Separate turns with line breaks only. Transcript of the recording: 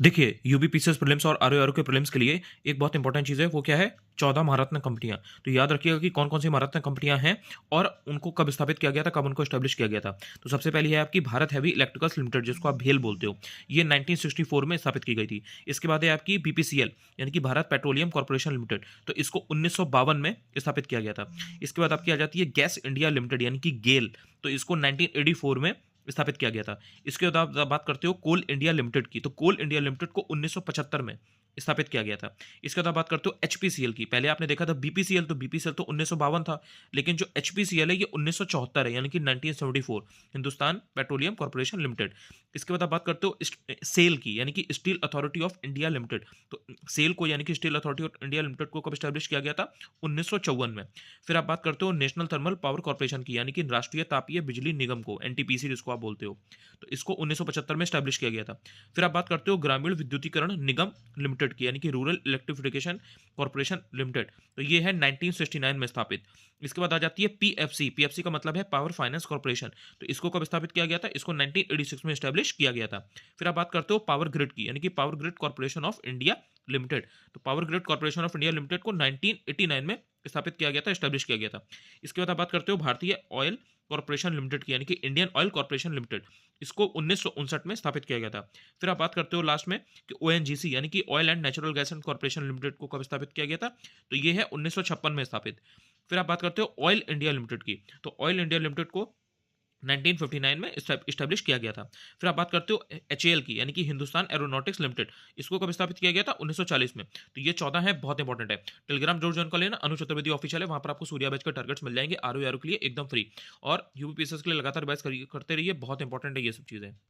देखिए, यूबीपीसीएस प्रीलिम्स और आरओ के प्रीलिम्स के लिए एक बहुत इंपॉर्टेंट चीज़ है, वो क्या है? 14 महारत्न कंपनियाँ। तो याद रखिएगा कि कौन-कौन सी महारत्न कंपनियाँ हैं और उनको कब स्थापित किया गया था, कब उनको एस्टेब्लिश किया गया था। तो सबसे पहली है आपकी भारत हेवी इलेक्ट्रिकल्स लिमिटेड, जिसको आप भेल बोलते हो। ये 1964 में स्थापित की गई थी। इसके बाद है आपकी बीपीसीएल, यानी कि भारत पेट्रोलियम कॉर्पोरेशन लिमिटेड। तो इसको 1952 में स्थापित किया गया था। इसके बाद आपकी आ जाती है गैस इंडिया लिमिटेड, यानी कि गेल। तो इसको 1984 में स्थापित किया गया था। इसके बाद आप बात करते हो कोल इंडिया लिमिटेड की, तो कोल इंडिया लिमिटेड को 1975 में स्थापित किया गया था। इसके बाद आप बात करते हो एचपीसीएल की। पहले आपने देखा था बीपीसीएल, तो बीपीसीएल तो 1952 था, लेकिन जो एचपीसीएल है ये 1974 है, यानी कि 1974, हिंदुस्तान पेट्रोलियम कॉर्पोरेशन लिमिटेड। इसके बाद आप बात करते हो सेल की, यानी कि steel authority of India limited. तो सेल को, यानी कि steel authority of India limited को कब स्टैब्लिश किया गया था? 1954 में। फिर आप बात करते हो नेशनल थर्मल पावर कॉर्पोरेशन की, यानी कि राष्ट्रीय तापीय बिजली निगम को, एनटीपीसी जिसको आप बोलते हो। तो इसको 1975 में स्टैब्लिश किया गया था। फिर आप बात करते हो ग्रामीण विद्युतीकरण निगम लिमिटेड की, यानी कि रूरल इलेक्ट्रिफिकेशन कॉर्पोरेशन लिमिटेड। तो ये है 1969 में स्थापित। इसके बाद आ जाती है पीएफसी। पीएफसी का मतलब है पावर फाइनेंस कॉर्पोरेशन। तो इसको कब स्थापित किया गया था? इसको 1986 में स्टैब्लिश किया गया था। फिर आप बात करते हो पावर ग्रिड की, यानी कि power grid corporation of India limited. तो power grid corporation of India limited को 1989 में स्थापित किया गया था, स्टैब्लिश किया गया था। इसके बाद आप बात करते हो भारतीय ऑयल कॉर्पोरेशन लिमिटेड की, यानी कि इंडियन ऑयल कॉर्पोरेशन लिमिटेड। इसको 1959 में स्थापित किया गया था। फिर आप बात करते हो लास्ट में कि ओएनजीसी, यानी कि oil and natural gas and corporation limited को कब स्थापित किया गया था? तो ये है 1956 में स्थापित। फिर आप बात करते हो ऑयल इंडिया लिमिटेड की। तो ऑयल इंडिया लिमिटेड को 1959 में इस्टेब्लिश किया गया था। फिर आप बात करते हो एचएएल की, यानी कि हिंदुस्तान एरोनॉटिक्स लिमिटेड। इसको कब स्थापित किया गया था? 1940 में। तो ये 14 है, बहुत इंपॉर्टेंट है। टेलीग्राम जरूर ज्वाइन कर लेना, अनु चतुर्वेदी ऑफिशियल है, वहां पर आपको सूर्या बैच के टारगेट्स मिल जाएंगे आरओ के लिए एकदम फ्री। और यूपीपीएससी के लिए लगातार बैच करते रहिए, बहुत इंपॉर्टेंट है ये सब चीजें।